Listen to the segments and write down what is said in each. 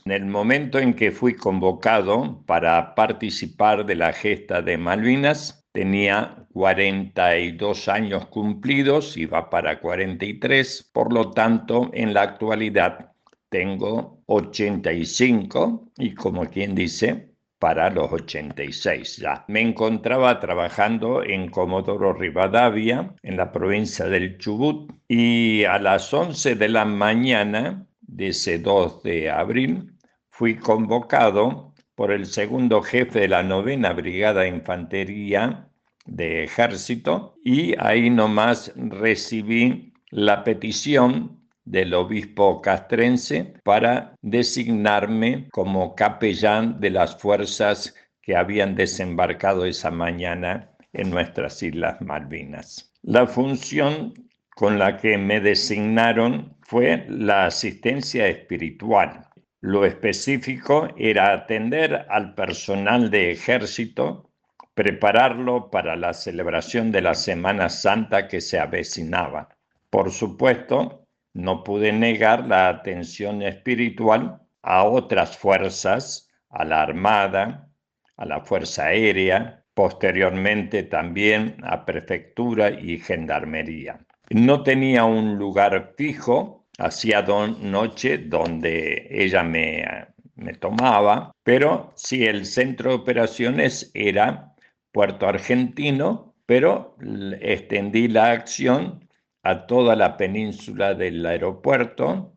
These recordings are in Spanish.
En el momento en que fui convocado para participar de la gesta de Malvinas, tenía 42 años cumplidos, iba para 43, por lo tanto, en la actualidad tengo 85 y como quien dice, para los 86 ya. Me encontraba trabajando en Comodoro Rivadavia, en la provincia del Chubut, y a las 11 de la mañana de ese 2 de abril fui convocado por el segundo jefe de la 9ª Brigada de Infantería de Ejército y ahí nomás recibí la petición del obispo castrense para designarme como capellán de las fuerzas que habían desembarcado esa mañana en nuestras Islas Malvinas. La función con la que me designaron fue la asistencia espiritual. Lo específico era atender al personal de ejército, prepararlo para la celebración de la Semana Santa que se avecinaba. Por supuesto, no pude negar la atención espiritual a otras fuerzas, a la Armada, a la Fuerza Aérea, posteriormente también a Prefectura y Gendarmería. No tenía un lugar fijo, hacía noche donde ella me tomaba, pero sí el centro de operaciones era Puerto Argentino, pero extendí la acción a toda la península del aeropuerto,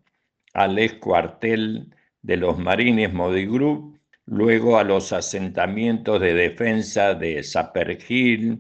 al excuartel de los Marines Modi Group, luego a los asentamientos de defensa de Sapper Hill,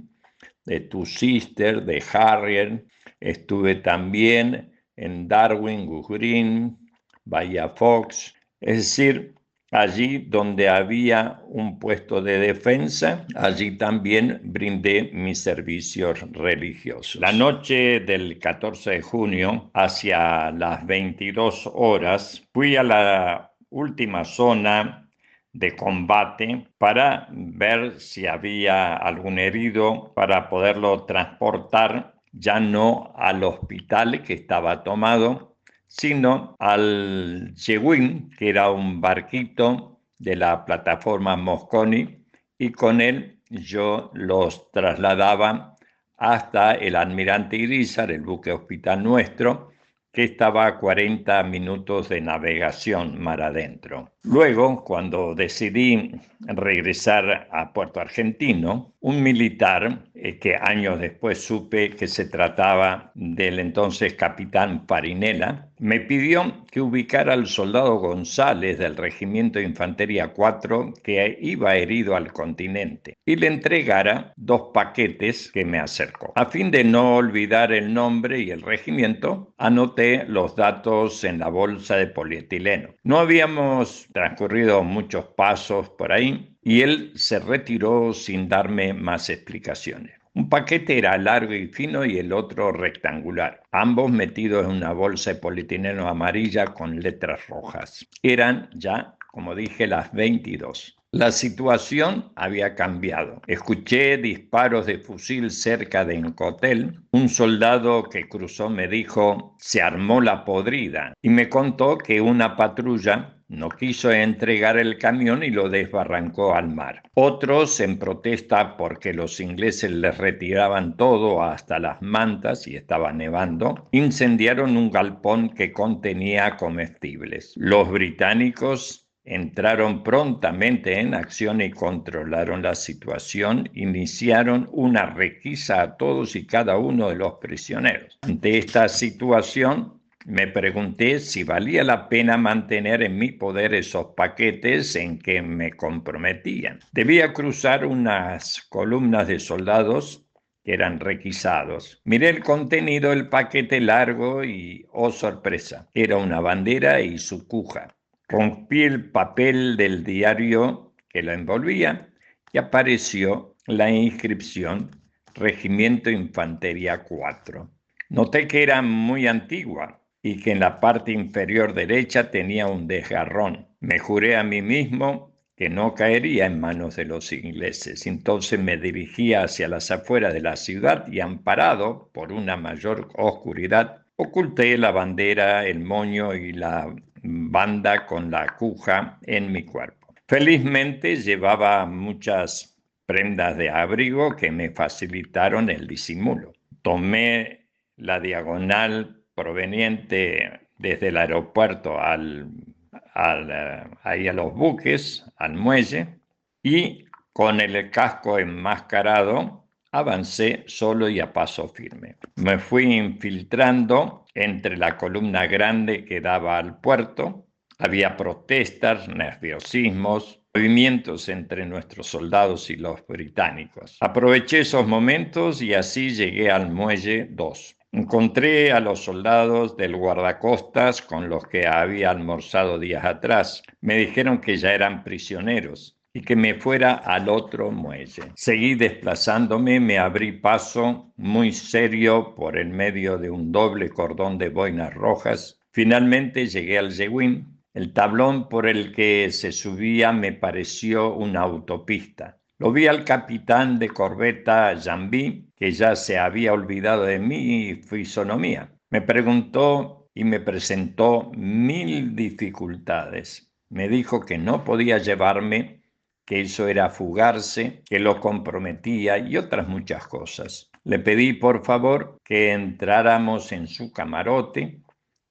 de Two Sisters, de Harrier. Estuve también en Darwin, Goose Green, Bahía Fox, es decir, allí donde había un puesto de defensa, allí también brindé mis servicios religiosos. La noche del 14 de junio, hacia las 22 horas, fui a la última zona de combate para ver si había algún herido para poderlo transportar ya no al hospital que estaba tomado, sino al Yewin, que era un barquito de la plataforma Mosconi, y con él yo los trasladaba hasta el Almirante Irízar, el buque hospital nuestro, que estaba a 40 minutos de navegación mar adentro. Luego, cuando decidí regresar a Puerto Argentino, un militar, que años después supe que se trataba del entonces capitán Farinella, me pidió que ubicara al soldado González del Regimiento de Infantería 4 que iba herido al continente y le entregara 2 paquetes que me acercó. A fin de no olvidar el nombre y el regimiento, anoté los datos en la bolsa de polietileno. No habíamos transcurrido muchos pasos por ahí y él se retiró sin darme más explicaciones. Un paquete era largo y fino y el otro rectangular, ambos metidos en una bolsa de polietileno amarilla con letras rojas. Eran ya, como dije, las 22. La situación había cambiado. Escuché disparos de fusil cerca de Encotel. Un soldado que cruzó me dijo, se armó la podrida, y me contó que una patrulla no quiso entregar el camión y lo desbarrancó al mar. Otros, en protesta porque los ingleses les retiraban todo hasta las mantas y estaba nevando, incendiaron un galpón que contenía comestibles. Los británicos entraron prontamente en acción y controlaron la situación. Iniciaron una requisa a todos y cada uno de los prisioneros. Ante esta situación, me pregunté si valía la pena mantener en mi poder esos paquetes en que me comprometían. Debía cruzar unas columnas de soldados que eran requisados. Miré el contenido del paquete largo y, oh sorpresa, era una bandera y su cuja. Rompí el papel del diario que la envolvía y apareció la inscripción Regimiento Infantería 4. Noté que era muy antigua y que en la parte inferior derecha tenía un desgarrón. Me juré a mí mismo que no caería en manos de los ingleses. Entonces me dirigía hacia las afueras de la ciudad y, amparado por una mayor oscuridad, oculté la bandera, el moño y la banda con la aguja en mi cuerpo. Felizmente llevaba muchas prendas de abrigo que me facilitaron el disimulo. Tomé la diagonal proveniente desde el aeropuerto ahí a los buques, al muelle, y con el casco enmascarado avancé solo y a paso firme. Me fui infiltrando entre la columna grande que daba al puerto. Había protestas, nerviosismos, movimientos entre nuestros soldados y los británicos. Aproveché esos momentos y así llegué al muelle 2. Encontré a los soldados del guardacostas con los que había almorzado días atrás. Me dijeron que ya eran prisioneros y que me fuera al otro muelle. Seguí desplazándome, me abrí paso muy serio por el medio de un doble cordón de boinas rojas. Finalmente llegué al Yeguín. El tablón por el que se subía me pareció una autopista. Lo vi al capitán de corbeta Jambi, que ya se había olvidado de mi fisonomía. Me preguntó y me presentó 1000 dificultades. Me dijo que no podía llevarme, que eso era fugarse, que lo comprometía y otras muchas cosas. Le pedí, por favor, que entráramos en su camarote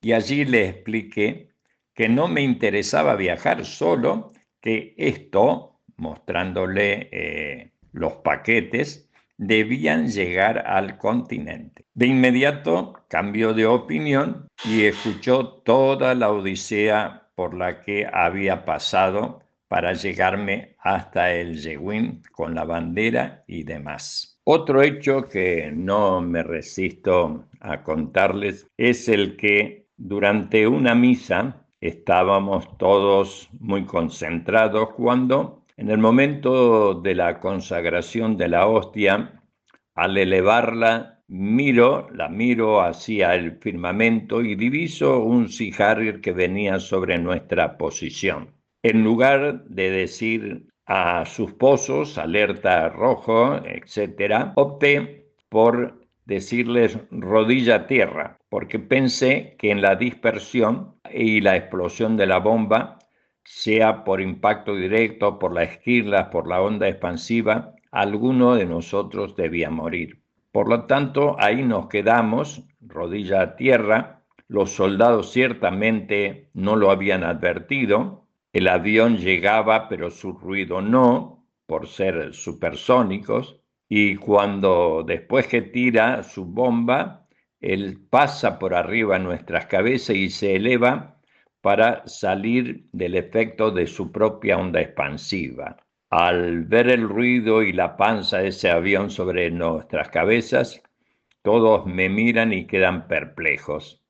y allí le expliqué que no me interesaba viajar solo, que esto, mostrándole los paquetes, debían llegar al continente. De inmediato cambió de opinión y escuchó toda la odisea por la que había pasado para llegarme hasta el Yeguín con la bandera y demás. Otro hecho que no me resisto a contarles es el que durante una misa estábamos todos muy concentrados cuando, en el momento de la consagración de la hostia, al elevarla, la miro hacia el firmamento y diviso un Sea Harrier que venía sobre nuestra posición. En lugar de decir a sus pozos, alerta rojo, etc., opté por decirles rodilla a tierra, porque pensé que en la dispersión y la explosión de la bomba, sea por impacto directo, por la esquirla, por la onda expansiva, alguno de nosotros debía morir. Por lo tanto, ahí nos quedamos, rodilla a tierra. Los soldados ciertamente no lo habían advertido. El avión llegaba, pero su ruido no, por ser supersónicos. Y cuando después que tira su bomba, él pasa por arriba de nuestras cabezas y se eleva para salir del efecto de su propia onda expansiva. Al ver el ruido y la panza de ese avión sobre nuestras cabezas, todos me miran y quedan perplejos.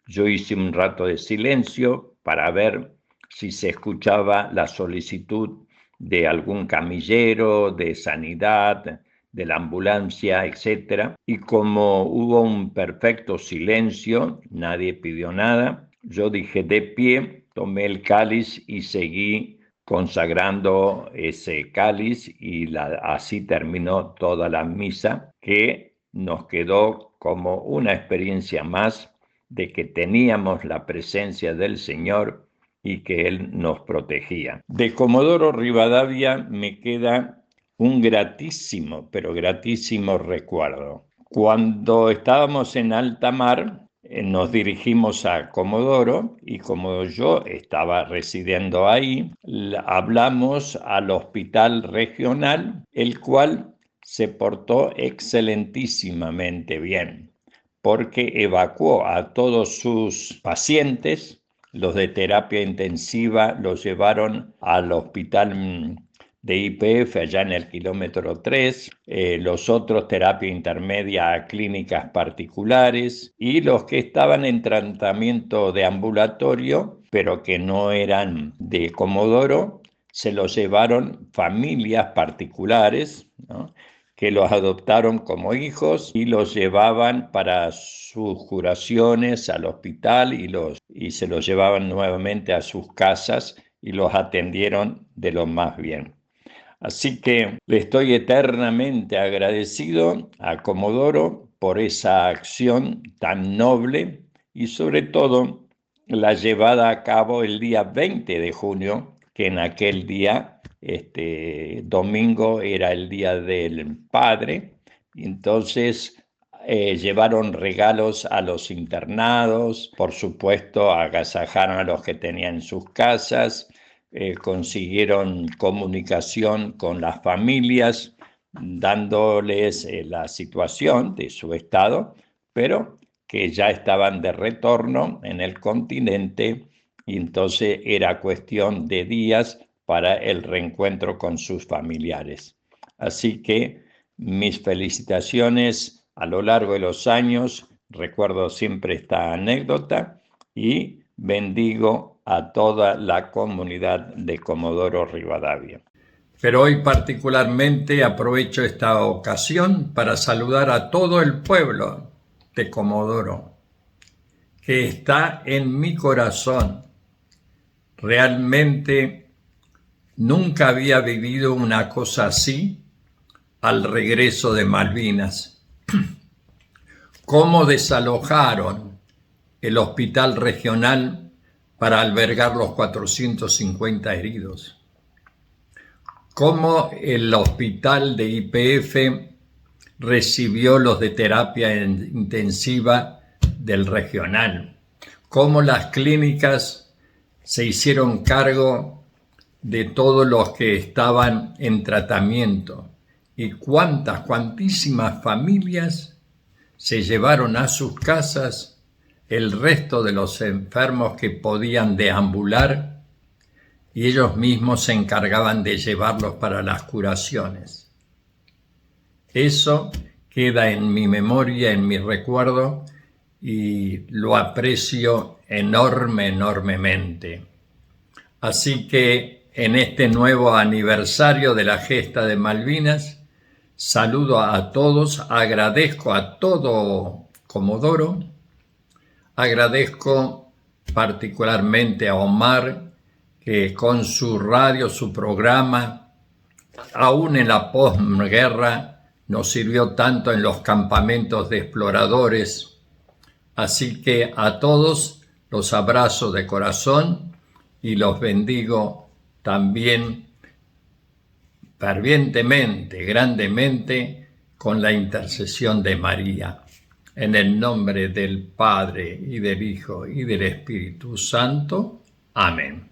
Yo hice un rato de silencio para ver si se escuchaba la solicitud de algún camillero, de sanidad, de la ambulancia, etc. Y como hubo un perfecto silencio, nadie pidió nada, yo dije de pie, tomé el cáliz y seguí consagrando ese cáliz y así terminó toda la misa, que nos quedó como una experiencia más de que teníamos la presencia del Señor y que Él nos protegía. De Comodoro Rivadavia me queda un gratísimo, pero gratísimo recuerdo. Cuando estábamos en alta mar, nos dirigimos a Comodoro y como yo estaba residiendo ahí, hablamos al hospital regional, el cual se portó excelentísimamente bien, porque evacuó a todos sus pacientes. Los de terapia intensiva los llevaron al hospital de IPF allá en el kilómetro 3, los otros terapia intermedia a clínicas particulares y los que estaban en tratamiento de ambulatorio, pero que no eran de Comodoro, se los llevaron familias particulares, ¿no?, que los adoptaron como hijos y los llevaban para sus curaciones al hospital y se los llevaban nuevamente a sus casas y los atendieron de lo más bien. Así que le estoy eternamente agradecido a Comodoro por esa acción tan noble y sobre todo la llevada a cabo el día 20 de junio, que en aquel día, domingo, era el Día del Padre. Entonces llevaron regalos a los internados, por supuesto agasajaron a los que tenían en sus casas, consiguieron comunicación con las familias, dándoles la situación de su estado, pero que ya estaban de retorno en el continente y entonces era cuestión de días para el reencuentro con sus familiares. Así que mis felicitaciones a lo largo de los años, recuerdo siempre esta anécdota y bendigo a toda la comunidad de Comodoro Rivadavia. Pero hoy particularmente aprovecho esta ocasión para saludar a todo el pueblo de Comodoro, que está en mi corazón. Realmente nunca había vivido una cosa así al regreso de Malvinas. Cómo desalojaron el hospital regional para albergar los 450 heridos. Cómo el hospital de YPF recibió los de terapia intensiva del regional. Cómo las clínicas se hicieron cargo de todos los que estaban en tratamiento. Y cuantísimas familias se llevaron a sus casas el resto de los enfermos que podían deambular y ellos mismos se encargaban de llevarlos para las curaciones. Eso queda en mi memoria, en mi recuerdo, y lo aprecio enormemente. Así que en este nuevo aniversario de la gesta de Malvinas, saludo a todos, agradezco a todo Comodoro, agradezco particularmente a Omar, que con su radio, su programa, aún en la posguerra, nos sirvió tanto en los campamentos de exploradores. Así que a todos los abrazo de corazón y los bendigo también fervientemente, grandemente, con la intercesión de María. En el nombre del Padre, y del Hijo, y del Espíritu Santo. Amén.